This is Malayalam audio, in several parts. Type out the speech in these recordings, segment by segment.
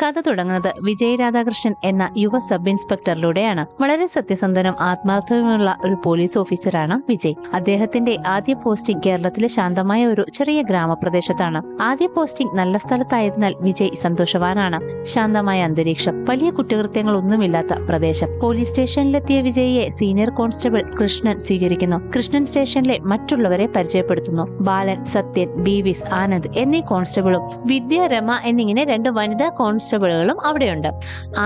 കഥ തുടങ്ങുന്നത് വിജയ് രാധാകൃഷ്ണൻ എന്ന യുവ സബ് ഇൻസ്പെക്ടറിലൂടെയാണ്. വളരെ സത്യസന്ധനും ആത്മാർത്ഥവുമുള്ള ഒരു പോലീസ് ഓഫീസറാണ് വിജയ്. അദ്ദേഹത്തിന്റെ ആദ്യ പോസ്റ്റിംഗ് കേരളത്തിലെ ശാന്തമായ ഒരു ചെറിയ ഗ്രാമപ്രദേശത്താണ്. ആദ്യ പോസ്റ്റിംഗ് നല്ല സ്ഥലത്തായതിനാൽ വിജയ് സന്തോഷവാനാണ്. ശാന്തമായ അന്തരീക്ഷം, വലിയ കുറ്റകൃത്യങ്ങളൊന്നുമില്ലാത്ത പ്രദേശം. പോലീസ് സ്റ്റേഷനിലെത്തിയ വിജയിയെ സീനിയർ കോൺസ്റ്റബിൾ കൃഷ്ണൻ സ്വീകരിക്കുന്നു. കൃഷ്ണൻ സ്റ്റേഷനിലെ മറ്റുള്ളവരെ പരിചയപ്പെടുത്തുന്നു. ബാലൻ, സത്യൻ, ബീവിസ്, ആനന്ദ് എന്നീ കോൺസ്റ്റബിളും വിദ്യ, രമ എന്നിങ്ങനെ 2 വനിതാ കോൺസ്റ്റബിളുകളും അവിടെയുണ്ട്.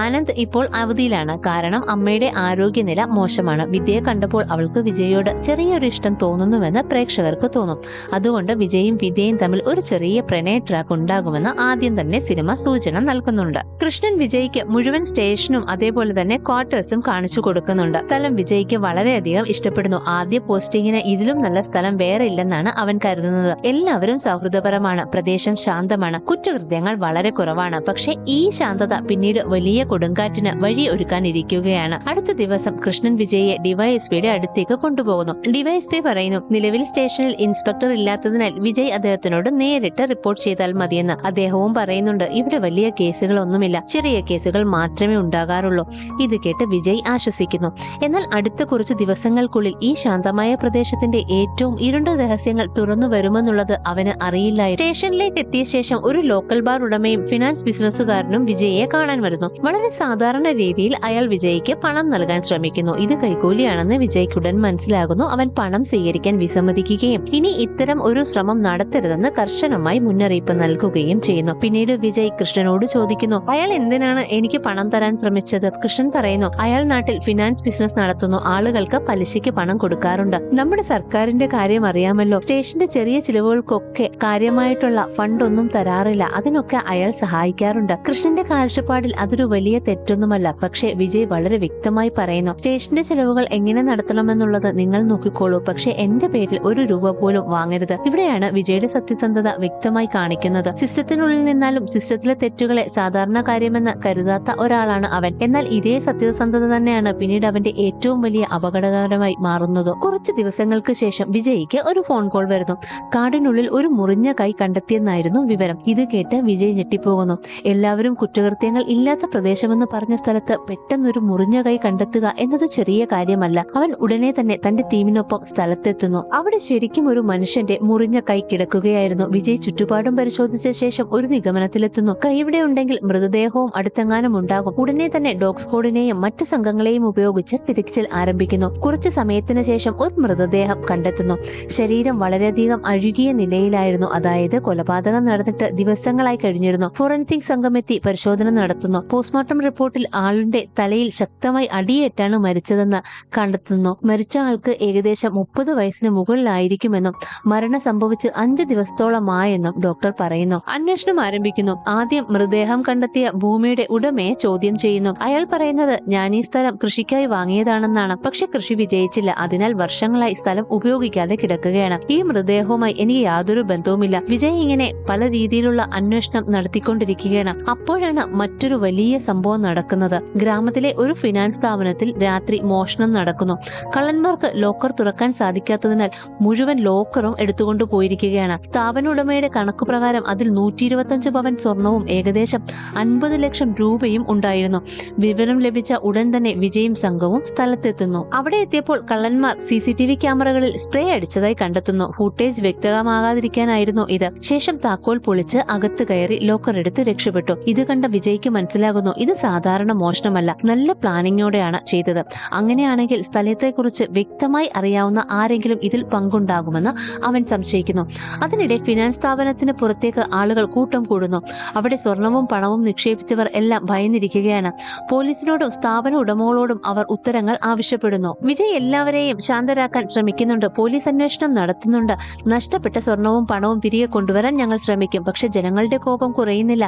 ആനന്ദ് ഇപ്പോൾ അവധിയിലാണ്, കാരണം അമ്മയുടെ ആരോഗ്യനില മോശമാണ്. വിദ്യയെ കണ്ടപ്പോൾ അവൾക്ക് വിജയോട് ചെറിയൊരു ഇഷ്ടം തോന്നുന്നുവെന്ന് പ്രേക്ഷകർക്ക് തോന്നും. അതുകൊണ്ട് വിജയും വിദ്യയും തമ്മിൽ ഒരു ചെറിയ പ്രണയ ട്രാക്ക് ഉണ്ടാകുമെന്ന് ആദ്യം തന്നെ സിനിമ സൂചന നൽകുന്നുണ്ട്. കൃഷ്ണൻ വിജയ്ക്ക് മുഴുവൻ സ്റ്റേഷനും അതേപോലെ തന്നെ ക്വാർട്ടേഴ്സും കാണിച്ചു കൊടുക്കുന്നുണ്ട്. സ്ഥലം വിജയ്ക്ക് വളരെയധികം ഇഷ്ടപ്പെടുന്നു. ആദ്യ പോസ്റ്റിങ്ങിന് ഇതിലും നല്ല സ്ഥലം വേറെ ഇല്ലെന്നാണ് അവൻ കരുതുന്നത്. എല്ലാവരും സൗഹൃദപരമാണ്, പ്രദേശം ശാന്തമാണ്, കുറ്റകൃത്യങ്ങൾ വളരെ കുറവാണ്. പക്ഷെ ഈ ശാന്തത പിന്നീട് വലിയ കൊടുങ്കാറ്റിന് വഴി ഒരുക്കാനിരിക്കുകയാണ്. അടുത്ത ദിവസം കൃഷ്ണൻ വിജയെ ഡിവൈഎസ്പിയുടെ അടുത്തേക്ക് കൊണ്ടുപോകുന്നു. ഡിവൈഎസ്പി പറയുന്നു, നിലവിൽ സ്റ്റേഷനിൽ ഇൻസ്പെക്ടർ ഇല്ലാത്തതിനാൽ വിജയ് അദ്ദേഹത്തിനോട് നേരിട്ട് റിപ്പോർട്ട് ചെയ്താൽ മതിയെന്ന്. അദ്ദേഹവും പറയുന്നുണ്ട്, ഇവിടെ വലിയ കേസുകളൊന്നുമില്ല, ചെറിയ കേസുകൾ മാത്രമേ ഉണ്ടാകാറുള്ളൂ. ഇത് കേട്ട് വിജയ് ആശ്വസിക്കുന്നു. എന്നാൽ അടുത്ത കുറച്ചു ദിവസങ്ങൾക്കുള്ളിൽ ഈ ശാന്തമായ പ്രദേശത്തിന്റെ ഏറ്റവും ഇരുണ്ട രഹസ്യങ്ങൾ തുറന്നു വരുമെന്നുള്ളത് അവന് അറിയില്ലായിരുന്നു. സ്റ്റേഷനിലേക്ക് എത്തിയ ശേഷം ഒരു ലോക്കൽ ബാർ ഉടമയും ഫിനാൻസ് ബിസിനസ്സുകാരനും വിജയെ കാണാൻ വരുന്നു. വളരെ സാധാരണ രീതിയിൽ അയാൾ വിജയ്ക്ക് പണം നൽകാൻ ശ്രമിക്കുന്നു. ഇത് കൈക്കൂലിയാണെന്ന് വിജയ്ക്കുടൻ മനസ്സിലാകുന്നു. അവൻ പണം സ്വീകരിക്കാൻ വിസമ്മതിക്കുകയും ഇനി ഇത്തരം ഒരു ശ്രമം നടത്തരുതെന്ന് കർശനമായി മുന്നറിയിപ്പ് നൽകുകയും ചെയ്യുന്നു. പിന്നീട് വിജയ് കൃഷ്ണനോട് ചോദിക്കുന്നു, അയാൾ എന്തിനാണ് എനിക്ക് പണം തരാൻ ശ്രമിച്ചത്? കൃഷ്ണൻ പറയുന്നു, അയാൾ നാട്ടിൽ ഫിനാൻസ് ബിസിനസ് നടത്തുന്നു, ആളുകൾക്ക് പലിശയ്ക്ക് പണം കൊടുക്കാറുണ്ട്. നമ്മുടെ സർക്കാരിന്റെ കാര്യം അറിയാമല്ലോ, സ്റ്റേഷന്റെ ചെറിയ ചിലവുകൾക്കൊക്കെ കാര്യമായിട്ടുള്ള ഫണ്ട് ഒന്നും തരാറില്ല. അതിനൊക്കെ അയാൾ സഹായിക്കാറുണ്ട്. കൃഷ്ണന്റെ കാഴ്ചപ്പാടിൽ അതൊരു വലിയ തെറ്റൊന്നുമല്ല. പക്ഷെ വിജയ് വളരെ വ്യക്തമായി പറയുന്നു, സ്റ്റേഷന്റെ ചെലവുകൾ എങ്ങനെ നടത്തണമെന്നുള്ളത് നിങ്ങൾ നോക്കിക്കോളൂ, പക്ഷെ എന്റെ പേരിൽ ഒരു രൂപ പോലും വാങ്ങരുത്. ഇവിടെയാണ് വിജയുടെ സത്യസന്ധത വ്യക്തമായി കാണിക്കുന്നത്. സിസ്റ്റത്തിനുള്ളിൽ നിന്നാലും സിസ്റ്റത്തിലെ തെറ്റുകളെ സാധാരണ കാര്യമെന്ന് കരുതാത്ത ഒരാളാണ് അവൻ. എന്നാൽ ഇതേ സത്യസന്ധത തന്നെയാണ് പിന്നീട് അവന്റെ ഏറ്റവും വലിയ അപകടകരമായി മാറുന്നത്. കുറച്ച് ദിവസങ്ങൾക്ക് ശേഷം വിജയ്ക്ക് ഒരു ഫോൺ കോൾ വരുന്നു. കാടിനുള്ളിൽ ഒരു മുറിഞ്ഞ കൈ കണ്ടെത്തിയെന്നായിരുന്നു വിവരം. ഇത് കേട്ട് വിജയ് ഞെട്ടിപ്പോകുന്നു. എല്ലാവരും കുറ്റകൃത്യങ്ങൾ ഇല്ലാത്ത പ്രദേശമെന്ന് പറഞ്ഞ സ്ഥലത്ത് പെട്ടെന്നൊരു മുറിഞ്ഞ കൈ കണ്ടെത്തുക എന്നത് ചെറിയ കാര്യമല്ല. അവൻ ഉടനെ തന്നെ തന്റെ ടീമിനൊപ്പം സ്ഥലത്തെത്തുന്നു. അവിടെ ശരിക്കും ഒരു മനുഷ്യന്റെ മുറിഞ്ഞ കൈ കിടക്കുകയായിരുന്നു. വിജയ് ചുറ്റുപാടും പരിശോധിച്ച ശേഷം ഒരു നിഗമനത്തിലെത്തുന്നു. കൈ ഇവിടെ ഉണ്ടെങ്കിൽ മൃതദേഹവും അടുത്തെങ്ങാനും ഉണ്ടാകും. ഉടനെ തന്നെ ഡോഗ് സ്ക്വാഡിനെയും മറ്റ് സംഘങ്ങളെയും ഉപയോഗിച്ച് തിരച്ചിൽ ആരംഭിക്കുന്നു. കുറച്ചു സമയത്തിന് ശേഷം ഒരു മൃതദേഹം കണ്ടെത്തുന്നു. ശരീരം വളരെയധികം അഴുകിയ നിലയിലായിരുന്നു. അതായത് കൊലപാതകം നടന്നിട്ട് ദിവസങ്ങളായി കഴിഞ്ഞിരുന്നു. ഫോറൻസിക് സംഘമെത്തി പരിശോധന നടത്തുന്നു. പോസ്റ്റ്മോർട്ടം റിപ്പോർട്ടിൽ ആളിന്റെ തലയിൽ ശക്തമായി അടിയേറ്റാണ് മരിച്ചതെന്ന് കണ്ടെത്തുന്നു. മരിച്ച ആൾക്ക് ഏകദേശം 30 വയസ്സിന് മുകളിലായിരിക്കുമെന്നും മരണം സംഭവിച്ച് 5 ദിവസത്തോളമായെന്നും ഡോക്ടർ പറയുന്നു. അന്വേഷണം ആരംഭിക്കുന്നു. ആദ്യം മൃതദേഹം കണ്ടെത്തിയ ഭൂമിയുടെ ഉടമയെ ചോദ്യം ചെയ്യുന്നു. അയാൾ പറയുന്നത്, ഞാൻ ഈ സ്ഥലം കൃഷിക്കായി വാങ്ങിയതാണെന്നാണ്. പക്ഷെ കൃഷി വിജയിച്ചില്ല, അതിനാൽ വർഷങ്ങളായി സ്ഥലം ഉപയോഗിക്കാതെ കിടക്കുകയാണ്. ഈ മൃതദേഹവുമായി എനിക്ക് യാതൊരു ബന്ധവുമില്ല. വിജയ് ഇങ്ങനെ പല രീതിയിലുള്ള അന്വേഷണം നടത്തിക്കൊണ്ടിരിക്കുകയാണ്. അപ്പോഴാണ് മറ്റൊരു വലിയ സംഭവം നടക്കുന്നത്. ഗ്രാമത്തിലെ ഒരു ഫിനാൻസ് സ്ഥാപനത്തിൽ രാത്രി മോഷണം നടക്കുന്നു. കള്ളന്മാർക്ക് ലോക്കർ തുറക്കാൻ സാധിക്കാത്തതിനാൽ മുഴുവൻ ലോക്കറും എടുത്തുകൊണ്ട് പോയിരിക്കുകയാണ്. സ്ഥാപന ഉടമയുടെ കണക്കുപ്രകാരം അതിൽ 125 പവൻ സ്വർണവും ഏകദേശം 50 ലക്ഷം രൂപയും ഉണ്ടായിരുന്നു. വിവരം ലഭിച്ച ഉടൻ തന്നെ വിജയും സംഘവും സ്ഥലത്തെത്തുന്നു. അവിടെ എത്തിയപ്പോൾ കള്ളന്മാർ CCTV ക്യാമറകളിൽ സ്പ്രേ അടിച്ചതായി കണ്ടെത്തുന്നു. ഫുട്ടേജ് വ്യക്തമാകാതിരിക്കാനായിരുന്നു ഇത്. ശേഷം താക്കോൽ പൊളിച്ച് അകത്ത് കയറി ലോക്കർ എടുത്ത് രക്ഷപ്പെട്ടു. ഇത് കണ്ട വിജയ്ക്ക് മനസ്സിലാകുന്നു, ഇത് സാധാരണ മോഷണമല്ല, നല്ല പ്ലാനിങ്ങോടെയാണ് ചെയ്തത്. അങ്ങനെയാണെങ്കിൽ സ്ഥലത്തെക്കുറിച്ച് വ്യക്തമായി അറിയാവുന്ന ആരെങ്കിലും ഇതിൽ പങ്കുണ്ടാകുമെന്ന് അവൻ സംശയിക്കുന്നു. അതിനിടെ ഫിനാൻസ് സ്ഥാപനത്തിന് പുറത്തേക്ക് ആളുകൾ കൂട്ടം കൂടുന്നു. അവിടെ സ്വർണവും പണവും നിക്ഷേപിച്ചവർ എല്ലാം ഭയന്നിരിക്കുകയാണ്. പോലീസിനോടും സ്ഥാപന ഉടമകളോടും അവർ ഉത്തരങ്ങൾ ആവശ്യപ്പെടുന്നു. വിജയ് എല്ലാവരെയും ശാന്തരാക്കാൻ ശ്രമിക്കുന്നുണ്ട്. പോലീസ് അന്വേഷണം നടത്തുന്നുണ്ട്. നഷ്ടപ്പെട്ട സ്വർണവും പണവും തിരികെ കൊണ്ടുവരാൻ ഞങ്ങൾ ശ്രമിക്കും. പക്ഷെ ജനങ്ങളുടെ കോപം കുറയുന്നില്ല.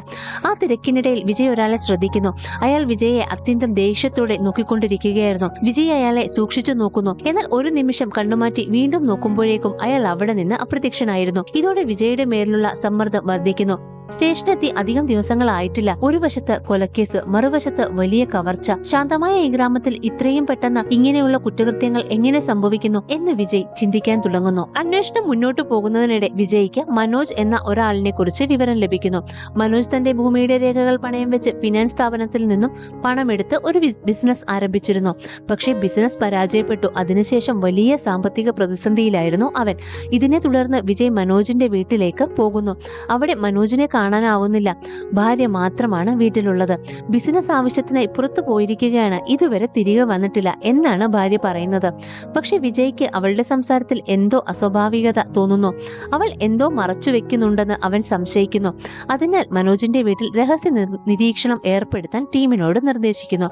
ആ തിരക്കിനിടയിൽ വിജയ് ഒരാളെ ശ്രദ്ധിക്കുന്നു. അയാൾ വിജയെ അത്യന്തം ദേഷ്യത്തോടെ നോക്കിക്കൊണ്ടിരിക്കുകയായിരുന്നു. വിജയ് അയാളെ സൂക്ഷിച്ചു നോക്കുന്നു. എന്നാൽ ഒരു നിമിഷം കണ്ണുമാറ്റി വീണ്ടും നോക്കുമ്പോഴേക്കും അയാൾ അവിടെ നിന്ന് അപ്രത്യക്ഷനായിരുന്നു. ഇതോടെ വിജയുടെ മേലുള്ള സമ്മർദ്ദം വർദ്ധിക്കുന്നു. സ്റ്റേഷനെത്തി അധികം ദിവസങ്ങളായിട്ടില്ല. ഒരു വശത്ത് കൊലക്കേസ്, മറുവശത്ത് വലിയ കവർച്ച. ശാന്തമായ ഈ ഗ്രാമത്തിൽ ഇത്രയും പെട്ടെന്ന് ഇങ്ങനെയുള്ള കുറ്റകൃത്യങ്ങൾ എങ്ങനെ സംഭവിക്കുന്നു എന്ന് വിജയ് ചിന്തിക്കാൻ തുടങ്ങുന്നു. അന്വേഷണം മുന്നോട്ട് പോകുന്നതിനിടെ വിജയ്ക്ക് മനോജ് എന്ന ഒരാളിനെ കുറിച്ച് വിവരം ലഭിക്കുന്നു. മനോജ് തന്റെ ഭൂമിയുടെ രേഖകൾ പണയം വെച്ച് ഫിനാൻസ് സ്ഥാപനത്തിൽ നിന്നും പണമെടുത്ത് ഒരു ബിസിനസ് ആരംഭിച്ചിരുന്നു. പക്ഷേ ബിസിനസ് പരാജയപ്പെട്ടു. അതിനുശേഷം വലിയ സാമ്പത്തിക പ്രതിസന്ധിയിലായിരുന്നു അവൻ. ഇതിനെ തുടർന്ന് വിജയ് മനോജിന്റെ വീട്ടിലേക്ക് പോകുന്നു. അവിടെ മനോജിനെ കാണാനാവുന്നില്ല. ഭാര്യ മാത്രമാണ് വീട്ടിലുള്ളത്. ബിസിനസ് ആവശ്യത്തിനായി പുറത്തു പോയിരിക്കുകയാണ്, ഇതുവരെ തിരികെ വന്നിട്ടില്ല എന്നാണ് ഭാര്യ പറയുന്നത്. പക്ഷെ വിജയ്ക്ക് അവളുടെ സംസാരത്തിൽ എന്തോ അസ്വാഭാവികത തോന്നുന്നു. അവൾ എന്തോ മറച്ചു വെക്കുന്നുണ്ടെന്ന് അവൻ സംശയിക്കുന്നു. അതിനാൽ മനോജിന്റെ വീട്ടിൽ രഹസ്യ നിരീക്ഷണം ഏർപ്പെടുത്താൻ ടീമിനോട് നിർദ്ദേശിക്കുന്നു.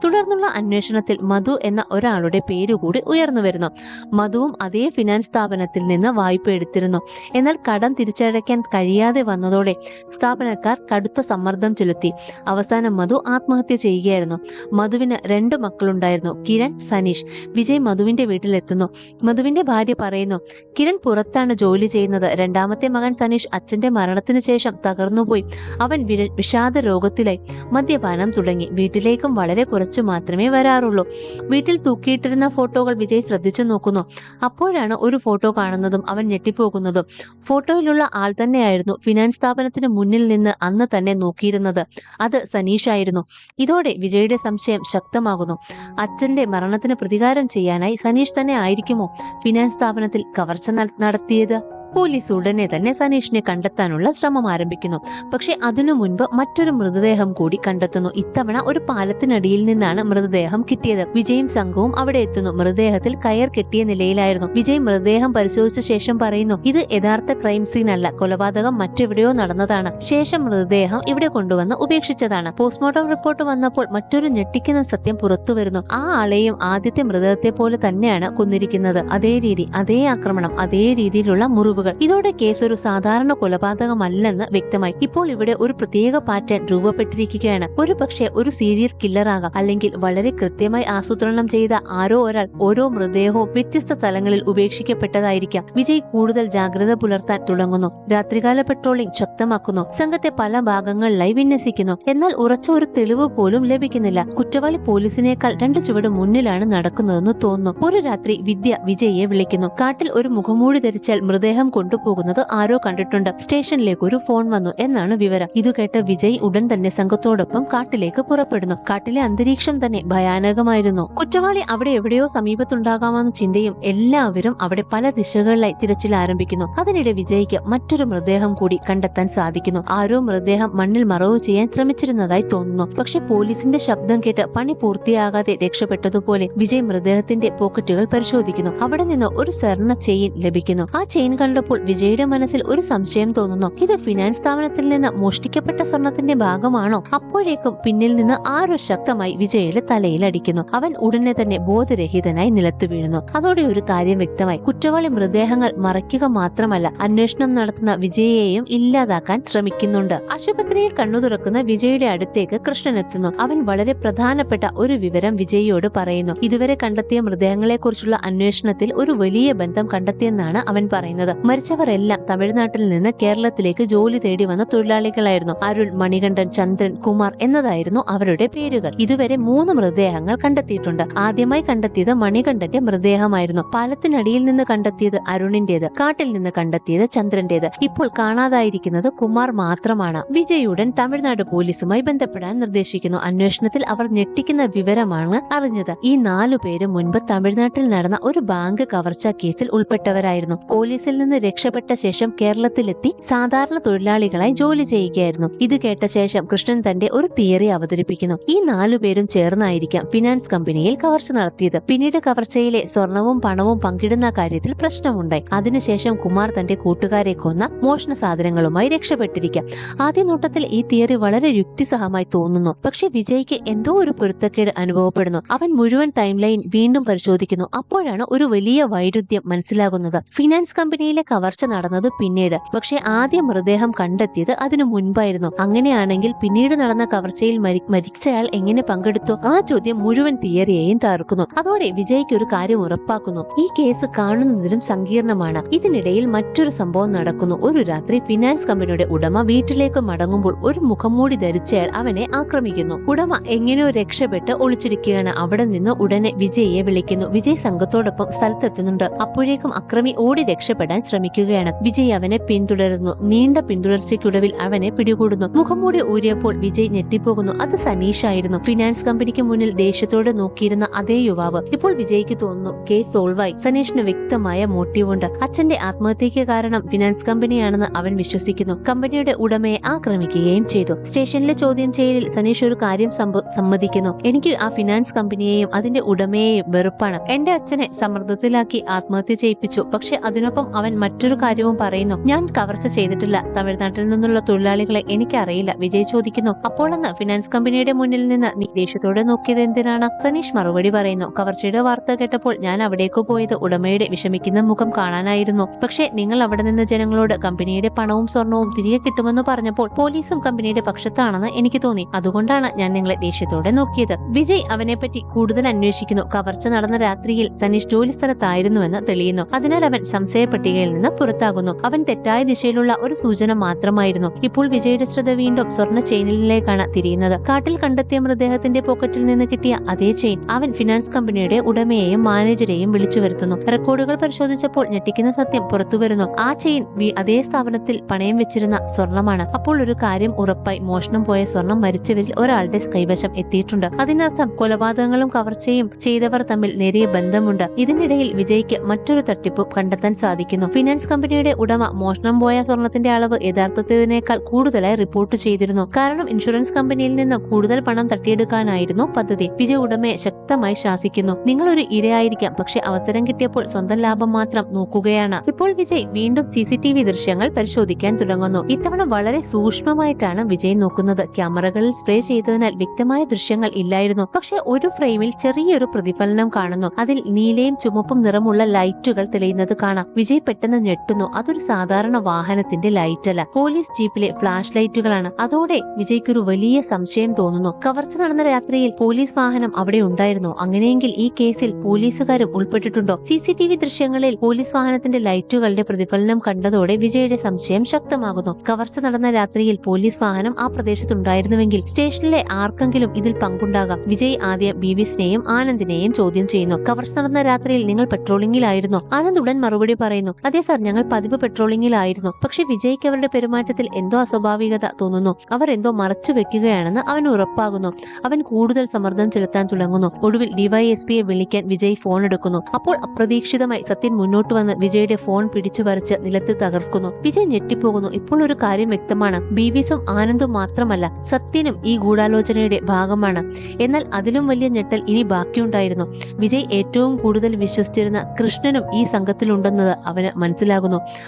തുടർന്നുള്ള അന്വേഷണത്തിൽ മധു എന്ന ഒരാളുടെ പേരുകൂടി ഉയർന്നു വരുന്നു. മധുവും അതേ ഫിനാൻസ് സ്ഥാപനത്തിൽ നിന്ന് വായ്പ എടുത്തിരുന്നു. എന്നാൽ കടം തിരിച്ചടയ്ക്കാൻ കഴിയാതെ വന്നതോടെ സ്ഥാപനക്കാർ കടുത്ത സമ്മർദ്ദം ചെലുത്തി. അവസാനം മധു ആത്മഹത്യ ചെയ്യുകയായിരുന്നു. മധുവിന് 2 മക്കളുണ്ടായിരുന്നു, കിരൺ, സനീഷ്. വിജയ് മധുവിന്റെ വീട്ടിലെത്തുന്നു. മധുവിന്റെ ഭാര്യ പറയുന്നു, കിരൺ പുറത്താണ് ജോലി ചെയ്യുന്നത്. 2ാമത്തെ മകൻ സനീഷ് അച്ഛന്റെ മരണത്തിന് ശേഷം തകർന്നുപോയി. അവൻ വിഷാദ രോഗത്തിലായി. മദ്യപാനം തുടങ്ങി. വീട്ടിലേക്കും വളരെ കുറച്ചു മാത്രമേ വരാറുള്ളൂ. വീട്ടിൽ തൂക്കിയിട്ടിരുന്ന ഫോട്ടോകൾ വിജയ് ശ്രദ്ധിച്ചു നോക്കുന്നു. അപ്പോഴാണ് ഒരു ഫോട്ടോ കാണുന്നതും അവൻ ഞെട്ടിപ്പോകുന്നതും. ഫോട്ടോയിലുള്ള ആൾ തന്നെയായിരുന്നു ഫിനാൻസ് സ്ഥാപനത്തിന് മുന്നിൽ നിന്ന് അന്ന് തന്നെ നോക്കിയിരുന്നത്. അത് സനീഷായിരുന്നു. ഇതോടെ വിജയുടെ സംശയം ശക്തമാകുന്നു. അച്ഛന്റെ മരണത്തിന് പ്രതികാരം ചെയ്യാനായി സനീഷ് തന്നെ ആയിരിക്കുമോ ഫിനാൻസ് സ്ഥാപനത്തിൽ കവർച്ച നടത്തിയത്? പോലീസ് ഉടനെ തന്നെ സനീഷിനെ കണ്ടെത്താനുള്ള ശ്രമം ആരംഭിക്കുന്നു. പക്ഷെ അതിനു മുൻപ് മറ്റൊരു മൃതദേഹം കൂടി കണ്ടെത്തുന്നു. ഇത്തവണ ഒരു പാലത്തിനടിയിൽ നിന്നാണ് മൃതദേഹം കിട്ടിയത്. വിജയും സംഘവും അവിടെ എത്തുന്നു. മൃതദേഹത്തിൽ കയർ കെട്ടിയ നിലയിലായിരുന്നു. വിജയ് മൃതദേഹം പരിശോധിച്ച ശേഷം പറയുന്നു, ഇത് യഥാർത്ഥ ക്രൈം സീൻ അല്ല, കൊലപാതകം മറ്റെവിടെയോ നടന്നതാണ്. ശേഷം മൃതദേഹം ഇവിടെ കൊണ്ടുവന്ന് ഉപേക്ഷിച്ചതാണ്. പോസ്റ്റ്മോർട്ടം റിപ്പോർട്ട് വന്നപ്പോൾ മറ്റൊരു ഞെട്ടിക്കുന്ന സത്യം പുറത്തുവരുന്നു. ആ ആളെയും ആദ്യത്തെ മൃതദേഹത്തെ പോലെ തന്നെയാണ് കൊന്നിരിക്കുന്നത്. അതേ രീതി, അതേ ആക്രമണം, അതേ രീതിയിലുള്ള മുറിവ്. ഇതോടെ കേസ് ഒരു സാധാരണ കൊലപാതകമല്ലെന്ന് വ്യക്തമായി. ഇപ്പോൾ ഇവിടെ ഒരു പ്രത്യേക പാറ്റേൺ രൂപപ്പെട്ടിരിക്കുകയാണ്. ഒരു പക്ഷേ ഒരു സീരിയൽ കില്ലർ ആകാം, അല്ലെങ്കിൽ വളരെ കൃത്യമായി ആസൂത്രണം ചെയ്ത ആരോ ഒരാൾ ഓരോ മൃതദേഹവും വ്യത്യസ്ത സ്ഥലങ്ങളിൽ ഉപേക്ഷിക്കപ്പെട്ടതായിരിക്കാം. വിജയ് കൂടുതൽ ജാഗ്രത പുലർത്താൻ തുടങ്ങുന്നു. രാത്രികാല പെട്രോളിംഗ് ശക്തമാക്കുന്നു. സംഘത്തെ പല ഭാഗങ്ങളിലായി വിന്യസിക്കുന്നു. എന്നാൽ ഉറച്ച ഒരു തെളിവ് പോലും ലഭിക്കുന്നില്ല. കുറ്റവാളി പോലീസിനേക്കാൾ 2 ചുവട് മുന്നിലാണ് നടക്കുന്നതെന്ന് തോന്നുന്നു. ഒരു രാത്രി വിദ്യ വിജയെ വിളിക്കുന്നു. കാട്ടിൽ ഒരു മുഖംമൂടി ധരിച്ചാൽ മൃതദേഹം കൊണ്ടുപോകുന്നത് ആരോ കണ്ടിട്ടുണ്ട്. സ്റ്റേഷനിലേക്ക് ഒരു ഫോൺ വന്നു എന്നാണ് വിവരം. ഇത് കേട്ട വിജയ് ഉടൻ തന്നെ സംഘത്തോടൊപ്പം കാട്ടിലേക്ക് പുറപ്പെടുന്നു. കാട്ടിലെ അന്തരീക്ഷം തന്നെ ഭയാനകമായിരുന്നു. കുറ്റവാളി അവിടെ എവിടെയോ സമീപത്തുണ്ടാകാമെന്ന ചിന്തയും എല്ലാവരും അവിടെ പല ദിശകളിലായി തിരച്ചിൽ ആരംഭിക്കുന്നു. അതിനിടെ വിജയ്ക്ക് മറ്റൊരു മൃതദേഹം കൂടി കണ്ടെത്താൻ സാധിക്കുന്നു. ആരോ മൃതദേഹം മണ്ണിൽ മറവ് ചെയ്യാൻ ശ്രമിച്ചിരുന്നതായി തോന്നുന്നു. പക്ഷെ പോലീസിന്റെ ശബ്ദം കേട്ട് പണി പൂർത്തിയാകാതെ രക്ഷപ്പെട്ടതുപോലെ വിജയ് മൃതദേഹത്തിന്റെ പോക്കറ്റുകൾ പരിശോധിക്കുന്നു. അവിടെ നിന്ന് ഒരു സ്വർണ്ണ ചെയിൻ ലഭിക്കുന്നു. ആ ചെയിൻ കണ്ടപ്പോൾ വിജയുടെ മനസ്സിൽ ഒരു സംശയം തോന്നുന്നു. ഇത് ഫിനാൻസ് സ്ഥാപനത്തിൽ നിന്ന് മോഷ്ടിക്കപ്പെട്ട സ്വർണത്തിന്റെ ഭാഗമാണോ? അപ്പോഴേക്കും പിന്നിൽ നിന്ന് ആരോ ശക്തമായി വിജയുടെ തലയിൽ അടിക്കുന്നു. അവൻ ഉടനെ തന്നെ ബോധരഹിതനായി നിലത്തു വീഴുന്നു. അതോടെ ഒരു കാര്യം വ്യക്തമായി. കുറ്റവാളി മൃതദേഹങ്ങൾ മറയ്ക്കുക മാത്രമല്ല, അന്വേഷണം നടത്തുന്ന വിജയെയും ഇല്ലാതാക്കാൻ ശ്രമിക്കുന്നുണ്ട്. ആശുപത്രിയിൽ കണ്ണു തുറക്കുന്ന വിജയുടെ അടുത്തേക്ക് കൃഷ്ണൻ എത്തുന്നു. അവൻ വളരെ പ്രധാനപ്പെട്ട ഒരു വിവരം വിജയോട് പറയുന്നു. ഇതുവരെ കണ്ടെത്തിയ മൃതദേഹങ്ങളെ കുറിച്ചുള്ള അന്വേഷണത്തിൽ ഒരു വലിയ ബന്ധം കണ്ടെത്തിയെന്നാണ് അവൻ പറയുന്നത്. മരിച്ചവർ എല്ലാം തമിഴ്നാട്ടിൽ നിന്ന് കേരളത്തിലേക്ക് ജോലി തേടി വന്ന തൊഴിലാളികളായിരുന്നു. അരുൺ, മണികണ്ഠൻ, ചന്ദ്രൻ, കുമാർ എന്നതായിരുന്നു അവരുടെ പേരുകൾ. ഇതുവരെ 3 മൃതദേഹങ്ങൾ കണ്ടെത്തിയിട്ടുണ്ട്. ആദ്യമായി കണ്ടെത്തിയത് മണികണ്ഠന്റെ മൃതദേഹമായിരുന്നു. പാലത്തിനടിയിൽ നിന്ന് കണ്ടെത്തിയത് അരുണിന്റേത്, കാട്ടിൽ നിന്ന് കണ്ടെത്തിയത് ചന്ദ്രന്റേത്. ഇപ്പോൾ കാണാതായിരിക്കുന്നത് കുമാർ മാത്രമാണ്. വിജയുടൻ തമിഴ്നാട് പോലീസുമായി ബന്ധപ്പെടാൻ നിർദ്ദേശിക്കുന്നു. അന്വേഷണത്തിൽ അവർ ഞെട്ടിക്കുന്ന വിവരമാണ് അറിഞ്ഞത്. ഈ 4 പേരും മുൻപ് തമിഴ്നാട്ടിൽ നടന്ന ഒരു ബാങ്ക് കവർച്ച കേസിൽ ഉൾപ്പെട്ടവരായിരുന്നു. പോലീസിൽ നിന്ന് രക്ഷപ്പെട്ട ശേഷം കേരളത്തിലെത്തി സാധാരണ തൊഴിലാളികളായി ജോലി ചെയ്യുകയായിരുന്നു. ഇത് കേട്ട ശേഷം കൃഷ്ണൻ തന്റെ ഒരു തിയറി അവതരിപ്പിക്കുന്നു. ഈ 4 പേരും ചേർന്നായിരിക്കാം ഫിനാൻസ് കമ്പനിയിൽ കവർച്ച നടത്തിയത്. പിന്നീട് കവർച്ചയിലെ സ്വർണവും പണവും പങ്കിടുന്ന കാര്യത്തിൽ പ്രശ്നമുണ്ടായി. അതിനുശേഷം കുമാർ തന്റെ കൂട്ടുകാരെ കൊന്ന മോഷണ സാധനങ്ങളുമായി രക്ഷപ്പെട്ടിരിക്കാം. ആദ്യ നോട്ടത്തിൽ ഈ തിയറി വളരെ യുക്തിസഹമായി തോന്നുന്നു. പക്ഷെ വിജയ്ക്ക് എന്തോ ഒരു പൊരുത്തക്കേട് അനുഭവപ്പെടുന്നു. അവൻ മുഴുവൻ ടൈം ലൈൻ വീണ്ടും പരിശോധിക്കുന്നു. അപ്പോഴാണ് ഒരു വലിയ വൈരുദ്ധ്യം മനസ്സിലാകുന്നത്. ഫിനാൻസ് കമ്പനിയിലെ കവർച്ച നടന്നത് പിന്നീട്, പക്ഷെ ആദ്യം മൃതദേഹം കണ്ടെത്തിയത് അതിനു മുൻപായിരുന്നു. അങ്ങനെയാണെങ്കിൽ പിന്നീട് നടന്ന കവർച്ചയിൽ മരിച്ചയാൾ എങ്ങനെ പങ്കെടുത്തു? ആ ചോദ്യം മുഴുവൻ തിയറിയെയും തകർക്കുന്നു. അതോടെ വിജയ്ക്ക് ഒരു കാര്യം ഉറപ്പാക്കുന്നു, ഈ കേസ് കാണുന്നതിലും സങ്കീർണമാണ്. ഇതിനിടയിൽ മറ്റൊരു സംഭവം നടക്കുന്നു. ഒരു രാത്രി ഫിനാൻസ് കമ്പനിയുടെ ഉടമ വീട്ടിലേക്ക് മടങ്ങുമ്പോൾ ഒരു മുഖംമൂടി ധരിച്ചയാൾ അവനെ ആക്രമിക്കുന്നു. ഉടമ എങ്ങനെയോ രക്ഷപ്പെട്ട് ഒളിച്ചിരിക്കുകയാണ്. അവിടെ നിന്ന് ഉടനെ വിജയെ വിളിക്കുന്നു. വിജയ് സംഘത്തോടൊപ്പം സ്ഥലത്തെത്തുന്നുണ്ട്. അപ്പോഴേക്കും അക്രമി ഓടി രക്ഷപ്പെടാൻ ശ്രമിക്കുകയാണ്. വിജയ് അവനെ പിന്തുടരുന്നു. നീണ്ട പിന്തുടർച്ചയ്ക്കൊടുവിൽ അവനെ പിടികൂടുന്നു. മുഖംമൂടി ഊരിയപ്പോൾ വിജയ് ഞെട്ടിപ്പോകുന്നു. അത് സനീഷ് ആയിരുന്നു. ഫിനാൻസ് കമ്പനിക്ക് മുന്നിൽ ദേഷ്യത്തോടെ നോക്കിയിരുന്ന അതേ യുവാവ്. ഇപ്പോൾ വിജയ്ക്ക് തോന്നുന്നു കേസ് സോൾവായി. സനീഷിന് വ്യക്തമായ മോട്ടീവുണ്ട്. അച്ഛന്റെ ആത്മഹത്യക്ക് കാരണം ഫിനാൻസ് കമ്പനിയാണെന്ന് അവൻ വിശ്വസിക്കുന്നു. കമ്പനിയുടെ ഉടമയെ ആക്രമിക്കുകയും ചെയ്തു. സ്റ്റേഷനിലെ ചോദ്യം ചെയ്യലിൽ സനീഷ് ഒരു കാര്യം സമ്മതിക്കുന്നു, എനിക്ക് ആ ഫിനാൻസ് കമ്പനിയെയും അതിന്റെ ഉടമയെയും വെറുപ്പാണ്. എന്റെ അച്ഛനെ സമ്മർദ്ദത്തിലാക്കി ആത്മഹത്യ ചെയ്യിപ്പിച്ചു. പക്ഷെ അതിനൊപ്പം അവൻ മറ്റൊരു കാര്യവും പറയുന്നു, ഞാൻ കവർച്ച ചെയ്തിട്ടില്ല. തമിഴ്നാട്ടിൽ നിന്നുള്ള തൊഴിലാളികളെ എനിക്കറിയില്ല. വിജയ് ചോദിക്കുന്നു, അപ്പോഴെന്ന് ഫിനാൻസ് കമ്പനിയുടെ മുന്നിൽ നിന്ന് നീ ദേഷ്യത്തോടെ നോക്കിയത് എന്തിനാണ്? സനീഷ് മറുപടി പറയുന്നു, കവർച്ചയുടെ വാർത്ത കേട്ടപ്പോൾ ഞാൻ അവിടേക്ക് പോയത് ഉടമയുടെ വിഷമിക്കുന്ന മുഖം കാണാനായിരുന്നു. പക്ഷെ നിങ്ങൾ അവിടെ നിന്ന് ജനങ്ങളോട് കമ്പനിയുടെ പണവും സ്വർണവും തിരികെ കിട്ടുമെന്ന് പറഞ്ഞപ്പോൾ പോലീസും കമ്പനിയുടെ പക്ഷത്താണെന്ന് എനിക്ക് തോന്നി. അതുകൊണ്ടാണ് ഞാൻ നിങ്ങളെ ദേഷ്യത്തോടെ നോക്കിയത്. വിജയ് അവനെപ്പറ്റി കൂടുതൽ അന്വേഷിക്കുന്നു. കവർച്ച നടന്ന രാത്രിയിൽ സനീഷ് ജോലി സ്ഥലത്തായിരുന്നുവെന്ന് തെളിയുന്നു. അതിനാൽ അവൻ സംശയ പട്ടികയിൽ നിന്ന് പുറത്താകുന്നു. അവൻ തെറ്റായ ദിശയിലുള്ള ഒരു സൂചന മാത്രമായിരുന്നു. ഇപ്പോൾ വിജയുടെ ശ്രദ്ധ വീണ്ടും സ്വർണ്ണ ചെയിനിലേക്കാണ് തിരിയുന്നത്. കാട്ടിൽ കണ്ടെത്തിയ മൃതദേഹത്തിന്റെ പോക്കറ്റിൽ നിന്ന് കിട്ടിയ അതേ ചെയിൻ അവൻ ഫിനാൻസ് കമ്പനിയുടെ ഉടമയെയും മാനേജരെയും വിളിച്ചു വരുത്തുന്നു. റെക്കോർഡുകൾ പരിശോധിച്ചപ്പോൾ ഞെട്ടിക്കുന്ന സത്യം പുറത്തുവരുന്നു. ആ ചെയിൻ അതേ സ്ഥാപനത്തിൽ പണയം വെച്ചിരുന്ന സ്വർണമാണ്. അപ്പോൾ ഒരു കാര്യം ഉറപ്പായി, മോഷണം പോയ സ്വർണം മരിച്ചവരിൽ ഒരാളുടെ കൈവശം എത്തിയിട്ടുണ്ട്. അതിനർത്ഥം കൊലപാതകങ്ങളും കവർച്ചയും ചെയ്തവർ തമ്മിൽ നേരിയ ബന്ധമുണ്ട്. ഇതിനിടയിൽ വിജയ്ക്ക് മറ്റൊരു തട്ടിപ്പ് കണ്ടെത്താൻ സാധിക്കുന്നു. ഫിനാൻസ് കമ്പനിയുടെ ഉടമ മോഷണം പോയ സ്വർണത്തിന്റെ അളവ് യഥാർത്ഥത്തിനേക്കാൾ കൂടുതലായി റിപ്പോർട്ട് ചെയ്തിരുന്നു. കാരണം ഇൻഷുറൻസ് കമ്പനിയിൽ നിന്ന് കൂടുതൽ പണം തട്ടിയെടുക്കാനായിരുന്നു പദ്ധതി. വിജയ് ഉടമയെ ശക്തമായി ശാസിക്കുന്നു, നിങ്ങൾ ഒരു ഇരയായിരിക്കാം, പക്ഷെ അവസരം കിട്ടിയപ്പോൾ സ്വന്തം ലാഭം മാത്രം നോക്കുകയാണ്. ഇപ്പോൾ വിജയ് വീണ്ടും CCTV ദൃശ്യങ്ങൾ പരിശോധിക്കാൻ തുടങ്ങുന്നു. ഇത്തവണ വളരെ സൂക്ഷ്മമായിട്ടാണ് വിജയ് നോക്കുന്നത്. ക്യാമറകളിൽ സ്പ്രേ ചെയ്തതിനാൽ വ്യക്തമായ ദൃശ്യങ്ങൾ ഇല്ലായിരുന്നു. പക്ഷെ ഒരു ഫ്രെയിമിൽ ചെറിയൊരു പ്രതിഫലനം കാണുന്നു. അതിൽ നീലയും ചുമപ്പും നിറമുള്ള ലൈറ്റുകൾ തെളിയുന്നത് കാണാം. വിജയ് പെട്ടെന്ന് ഞെട്ടുന്നു. അതൊരു സാധാരണ വാഹനത്തിന്റെ ലൈറ്റ് അല്ല, പോലീസ് ജീപ്പിലെ ഫ്ലാഷ് ലൈറ്റുകളാണ്. അതോടെ വിജയ്ക്കൊരു വലിയ സംശയം തോന്നുന്നു. കവർച്ച നടന്ന രാത്രിയിൽ പോലീസ് വാഹനം അവിടെ ഉണ്ടായിരുന്നു. അങ്ങനെയെങ്കിൽ ഈ കേസിൽ പോലീസുകാരും ഉൾപ്പെട്ടിട്ടുണ്ടോ? CCTV ദൃശ്യങ്ങളിൽ പോലീസ് വാഹനത്തിന്റെ ലൈറ്റുകളുടെ പ്രതിഫലനം കണ്ടതോടെ വിജയുടെ സംശയം ശക്തമാകുന്നു. കവർച്ച നടന്ന രാത്രിയിൽ പോലീസ് വാഹനം ആ പ്രദേശത്തുണ്ടായിരുന്നുവെങ്കിൽ സ്റ്റേഷനിലെ ആർക്കെങ്കിലും ഇതിൽ പങ്കുണ്ടാകാം. വിജയ് ആദ്യം ബീവീസിനെയും ആനന്ദിനെയും ചോദ്യം ചെയ്യുന്നു. കവർച്ച നടന്ന രാത്രിയിൽ നിങ്ങൾ പെട്രോളിംഗിലായിരുന്നു? ആനന്ദ് ഉടൻ മറുപടി പറയുന്നു, അതെ സാർ, ഞങ്ങൾ പതിവ് പെട്രോളിംഗിലായിരുന്നു. പക്ഷെ വിജയ്ക്ക് അവരുടെ പെരുമാറ്റത്തിൽ എന്തോ അസ്വാഭാവികത തോന്നുന്നു. അവർ എന്തോ മറച്ചു വെക്കുകയാണെന്ന് അവൻ ഉറപ്പാകുന്നു. അവൻ കൂടുതൽ സമ്മർദ്ദം ചെലുത്താൻ തുടങ്ങുന്നു. ഒടുവിൽ DYSPയെ വിളിക്കാൻ വിജയ് ഫോൺ എടുക്കുന്നു. അപ്പോൾ അപ്രതീക്ഷിതമായി സത്യൻ മുന്നോട്ട് വന്ന് വിജയുടെ ഫോൺ പിടിച്ചു പറിച്ച് നിലത്ത് തകർക്കുന്നു. വിജയ് ഞെട്ടിപ്പോകുന്നു. ഇപ്പോൾ ഒരു കാര്യം വ്യക്തമാണ്, ബീവീസും ആനന്ദും മാത്രമല്ല, സത്യനും ഈ ഗൂഢാലോചനയുടെ ഭാഗമാണ്. എന്നാൽ അതിലും വലിയ ഞെട്ടൽ ഇനി ബാക്കിയുണ്ടായിരുന്നു. വിജയ് ഏറ്റവും കൂടുതൽ വിശ്വസിച്ചിരുന്ന കൃഷ്ണനും ഈ സംഘത്തിലുണ്ടെന്നത് അവന് മനസ്സിലാകുന്നു.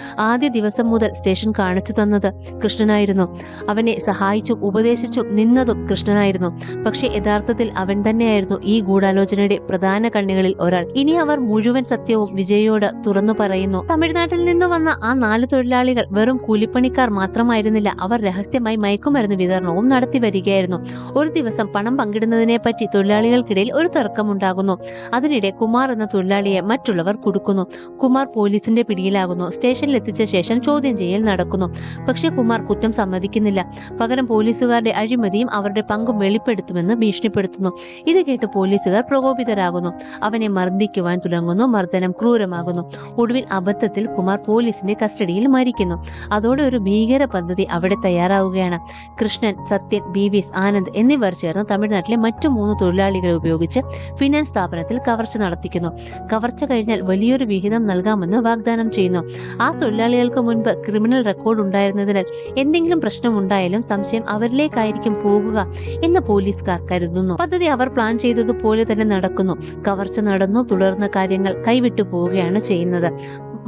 ആദ്യ ദിവസം മുതൽ സ്റ്റേഷൻ കാണിച്ചു തന്നത് കൃഷ്ണനായിരുന്നു. അവനെ സഹായിച്ചും ഉപദേശിച്ചും നിന്നതും കൃഷ്ണനായിരുന്നു. പക്ഷെ യഥാർത്ഥത്തിൽ അവൻ തന്നെയായിരുന്നു ഈ ഗൂഢാലോചനയുടെ പ്രധാന കണ്ണികളിൽ ഒരാൾ. ഇനി അവർ മുഴുവൻ സത്യവും വിജയോട് തുറന്നു പറയുന്നു. തമിഴ്നാട്ടിൽ നിന്ന് വന്ന ആ 4 തൊഴിലാളികൾ വെറും കൂലിപ്പണിക്കാർ മാത്രമായിരുന്നില്ല. അവർ രഹസ്യമായി മയക്കുമരുന്ന് വിതരണവും നടത്തി വരികയായിരുന്നു. ഒരു ദിവസം പണം പങ്കിടുന്നതിനെ പറ്റി തൊഴിലാളികൾക്കിടയിൽ ഒരു തർക്കമുണ്ടാകുന്നു. അതിനിടെ കുമാർ എന്ന തൊഴിലാളിയെ മറ്റുള്ളവർ കുടുക്കുന്നു. കുമാർ പോലീസിന്റെ പിടിയിലാകുന്നു. സ്റ്റേഷനിൽ എത്തിച്ച ശേഷം ചോദ്യം ചെയ്യൽ നടക്കുന്നു. പക്ഷേ കുമാർ കുറ്റം സമ്മതിക്കുന്നില്ല. പകരം പോലീസുകാരുടെ അഴിമതിയും അവരുടെ പങ്കും വെളിപ്പെടുത്തുമെന്ന് ഭീഷണിപ്പെടുത്തുന്നു. ഇത് കേട്ട് പോലീസുകാർ പ്രകോപിതരാകുന്നു. അവനെ മർദ്ദിക്കുവാൻ തുടങ്ങുന്നു. മർദ്ദനം ക്രൂരമാകുന്നു. ഒടുവിൽ അബദ്ധത്തിൽ കുമാർ പോലീസിന്റെ കസ്റ്റഡിയിൽ മരിക്കുന്നു. അതോടെ ഒരു ഭീകര പദ്ധതി അവിടെ തയ്യാറാവുകയാണ്. കൃഷ്ണൻ, സത്യൻ, ബീവീസ്, ആനന്ദ് എന്നിവർ ചേർന്ന് തമിഴ്നാട്ടിലെ മറ്റു 3 തൊഴിലാളികളെ ഉപയോഗിച്ച് ഫിനാൻസ് സ്ഥാപനത്തിൽ കവർച്ച നടത്തിക്കുന്നു. കവർച്ച കഴിഞ്ഞാൽ വലിയൊരു വിഹിതം നൽകാമെന്ന് വാഗ്ദാനം ചെയ്യുന്നു. ആ തൊഴിലാളികൾക്ക് മുൻപ് ക്രിമിനൽ റെക്കോർഡ് ഉണ്ടായിരുന്നതിനാൽ എന്തെങ്കിലും പ്രശ്നമുണ്ടായാലും സംശയം അവരിലേക്കായിരിക്കും പോകുക എന്ന് പോലീസുകാർ കരുതുന്നു. പദ്ധതി അവർ പ്ലാൻ ചെയ്തതുപോലെ തന്നെ നടക്കുന്നു. കവർച്ച നടന്നു. തുടർന്ന കാര്യങ്ങൾ കൈവിട്ടു പോവുകയാണ് ചെയ്യുന്നത്.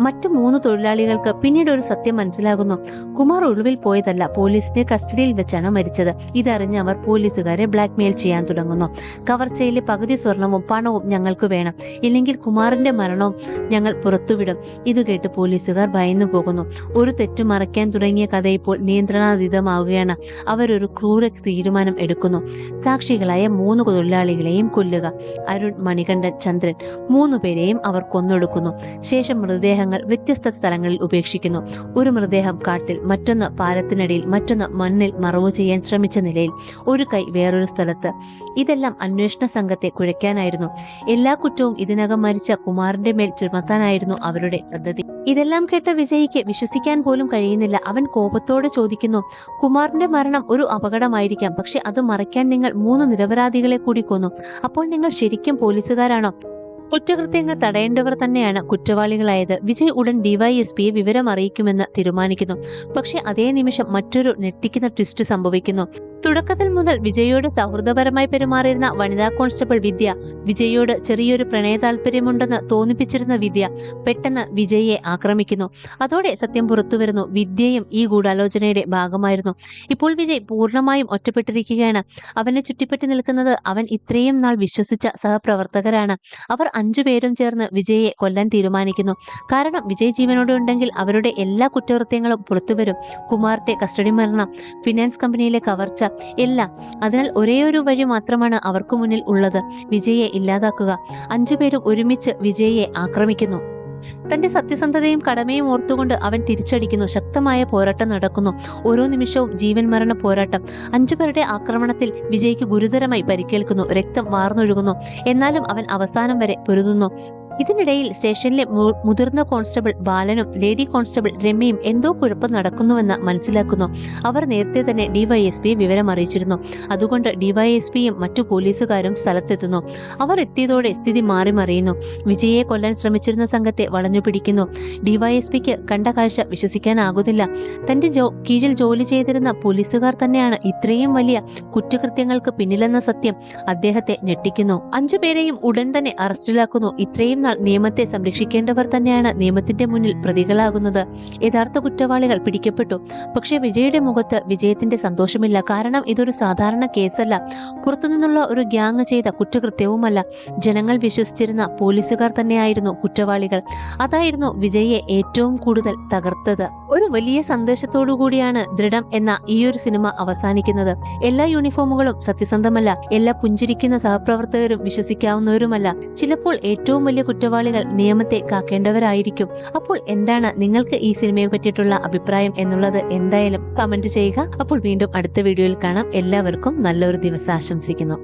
മറ്റു 3 തൊഴിലാളികൾക്ക് പിന്നീട് ഒരു സത്യം മനസ്സിലാകുന്നു. കുമാർ ഒളിവിൽ പോയതല്ല, പോലീസിന്റെ കസ്റ്റഡിയിൽ വെച്ചാണ് മരിച്ചത്. ഇതറിഞ്ഞ് അവർ പോലീസുകാരെ ബ്ലാക്ക്മെയിൽ ചെയ്യാൻ തുടങ്ങുന്നു. കവർച്ചയിലെ പകുതി സ്വർണവും പണവും ഞങ്ങൾക്ക് വേണം, ഇല്ലെങ്കിൽ കുമാറിന്റെ മരണവും ഞങ്ങൾ പുറത്തുവിടും. ഇത് കേട്ട് പോലീസുകാർ ഭയന്നു പോകുന്നു. ഒരു തെറ്റു മറയ്ക്കാൻ തുടങ്ങിയ കഥ ഇപ്പോൾ നിയന്ത്രണാതീതമാവുകയാണ്. അവരൊരു ക്രൂര തീരുമാനം എടുക്കുന്നു. സാക്ഷികളായ 3 തൊഴിലാളികളെയും കൊല്ലുക. അരുൺ, മണികണ്ഠൻ, ചന്ദ്രൻ 3 പേരെയും അവർ കൊന്നൊടുക്കുന്നു. ശേഷം മൃതദേഹങ്ങൾ വ്യത്യസ്ത സ്ഥലങ്ങളിൽ ഉപേക്ഷിക്കുന്നു. ഒരു മൃതദേഹം കാട്ടിൽ, മറ്റൊന്ന് പാലത്തിനടിയിൽ, മറ്റൊന്ന് മണ്ണിൽ മറവു ചെയ്യാൻ ശ്രമിച്ച നിലയിൽ, ഒരു കൈ വേറൊരു സ്ഥലത്ത്. ഇതെല്ലാം അന്വേഷണ സംഘത്തെ കുഴയ്ക്കാനായിരുന്നു. എല്ലാ കുറ്റവും ഇതിനകം മരിച്ച കുമാറിന്റെ മേൽ ചുമത്താനായിരുന്നു അവരുടെ പദ്ധതി. ഇതെല്ലാം കേട്ട വിജയിക്ക് വിശ്വസിക്കാൻ പോലും കഴിയുന്നില്ല. അവൻ കോപത്തോടെ ചോദിക്കുന്നു, കുമാറിന്റെ മരണം ഒരു അപകടമായിരിക്കാം, പക്ഷെ അത് മറയ്ക്കാൻ നിങ്ങൾ 3 നിരപരാധികളെ കൂടി കൊന്നു. അപ്പോൾ നിങ്ങൾ ശരിക്കും പോലീസുകാരാണോ? കുറ്റകൃത്യങ്ങൾ തടയേണ്ടവർ തന്നെയാണ് കുറ്റവാളികളായത്. വിജയ് ഉടൻ ഡിവൈഎസ്പിയെ വിവരം അറിയിക്കുമെന്ന് തീരുമാനിക്കുന്നു. പക്ഷെ അതേ നിമിഷം മറ്റൊരു ഞെട്ടിക്കുന്ന ട്വിസ്റ്റ് സംഭവിക്കുന്നു. തുടക്കത്തിൽ മുതൽ വിജയോട് സൗഹൃദപരമായി പെരുമാറിയിരുന്ന വനിതാ കോൺസ്റ്റബിൾ വിദ്യ, വിജയോട് ചെറിയൊരു പ്രണയ താല്പര്യമുണ്ടെന്ന് തോന്നിപ്പിച്ചിരുന്ന വിദ്യ, പെട്ടെന്ന് വിജയെ ആക്രമിക്കുന്നു. അതോടെ സത്യം പുറത്തുവരുന്നു. വിദ്യയും ഈ ഗൂഢാലോചനയുടെ ഭാഗമായിരുന്നു. ഇപ്പോൾ വിജയ് പൂർണ്ണമായും ഒറ്റപ്പെട്ടിരിക്കുകയാണ്. അവനെ ചുറ്റിപ്പറ്റി നിൽക്കുന്നത് അവൻ ഇത്രയും നാൾ വിശ്വസിച്ച സഹപ്രവർത്തകരാണ്. അവർ 5 പേരും ചേർന്ന് വിജയെ കൊല്ലാൻ തീരുമാനിക്കുന്നു. കാരണം വിജയ് ജീവനോടെ ഉണ്ടെങ്കിൽ അവരുടെ എല്ലാ കുറ്റകൃത്യങ്ങളും പുറത്തുവരും. കുമാറിന്റെ കസ്റ്റഡി മരണം, ഫിനാൻസ് കമ്പനിയിലെ കവർച്ച, എല്ലാം. അതിനാൽ ഒരേയൊരു വഴി മാത്രമാണ് അവർക്ക് മുന്നിൽ ഉള്ളത്: വിജയെ ഇല്ലാതാക്കുക. 5 പേരും ഒരുമിച്ച് വിജയെ ആക്രമിക്കുന്നു. തന്റെ സത്യസന്ധതയും കടമയും ഓർത്തുകൊണ്ട് അവൻ തിരിച്ചടിക്കുന്നു. ശക്തമായ പോരാട്ടം നടക്കുന്നു. ഓരോ നിമിഷവും ജീവൻ മരണ പോരാട്ടം. 5 പേരുടെ ആക്രമണത്തിൽ വിജയ്ക്ക് ഗുരുതരമായി പരിക്കേൽക്കുന്നു. രക്തം വാർന്നൊഴുകുന്നു. എന്നാലും അവൻ അവസാനം വരെ പൊരുതുന്നു. ഇതിനിടയിൽ സ്റ്റേഷനിലെ മുതിർന്ന കോൺസ്റ്റബിൾ ബാലനും ലേഡി കോൺസ്റ്റബിൾ രമ്യയും എന്തോ കുഴപ്പം നടക്കുന്നുവെന്ന് മനസ്സിലാക്കുന്നു. അവർ നേരത്തെ തന്നെ ഡിവൈഎസ്പിയെ വിവരം അറിയിച്ചിരുന്നു. അതുകൊണ്ട് ഡിവൈഎസ്പിയും മറ്റു പോലീസുകാരും സ്ഥലത്തെത്തുന്നു. അവർ എത്തിയതോടെ സ്ഥിതി മാറി മറിയുന്നു. വിജയെ കൊല്ലാൻ ശ്രമിച്ചിരുന്ന സംഘത്തെ വളഞ്ഞു പിടിക്കുന്നു. ഡിവൈഎസ്പിക്ക് കണ്ട കാഴ്ച വിശ്വസിക്കാനാകുന്നില്ല. തന്റെ കീഴിൽ ജോലി ചെയ്തിരുന്ന പോലീസുകാർ തന്നെയാണ് ഇത്രയും വലിയ കുറ്റകൃത്യങ്ങൾക്ക് പിന്നിലെന്ന സത്യം അദ്ദേഹത്തെ ഞെട്ടിക്കുന്നു. 5 പേരെയും ഉടൻ തന്നെ അറസ്റ്റിലാക്കുന്നു. ഇത്രയും നിയമത്തെ സംരക്ഷിക്കേണ്ടവർ തന്നെയാണ് നിയമത്തിന്റെ മുന്നിൽ പ്രതികളാകുന്നത്. യഥാർത്ഥ കുറ്റവാളികൾ പിടിക്കപ്പെട്ടു. പക്ഷേ വിജയുടെ മുഖത്ത് വിജയത്തിന്റെ സന്തോഷമില്ല. കാരണം ഇതൊരു സാധാരണ കേസല്ല, പുറത്തുനിന്നുള്ള ഒരു ഗ്യാങ് ചെയ്ത കുറ്റകൃത്യവുമല്ല. ജനങ്ങൾ വിശ്വസിച്ചിരുന്ന പോലീസുകാർ തന്നെയായിരുന്നു കുറ്റവാളികൾ. അതായിരുന്നു വിജയെ ഏറ്റവും കൂടുതൽ തകർത്തത്. ഒരു വലിയ സന്ദേശത്തോടു കൂടിയാണ് ദൃഢം എന്ന ഈ ഒരു സിനിമ അവസാനിക്കുന്നത്. എല്ലാ യൂണിഫോമുകളും സത്യസന്ധമല്ല, എല്ലാ പുഞ്ചിരിക്കുന്ന സഹപ്രവർത്തകരും വിശ്വസിക്കാവുന്നവരുമല്ല. ചിലപ്പോൾ ഏറ്റവും വലിയ കുറ്റവാളികൾ നിയമത്തെ കാക്കേണ്ടവരായിരിക്കും. അപ്പോൾ എന്താണ് നിങ്ങൾക്ക് ഈ സിനിമയെ പറ്റിയിട്ടുള്ള അഭിപ്രായം എന്നുള്ളത് എന്തായാലും കമന്റ് ചെയ്യുക. അപ്പോൾ വീണ്ടും അടുത്ത വീഡിയോയിൽ കാണാം. എല്ലാവർക്കും നല്ലൊരു ദിവസം ആശംസിക്കുന്നു.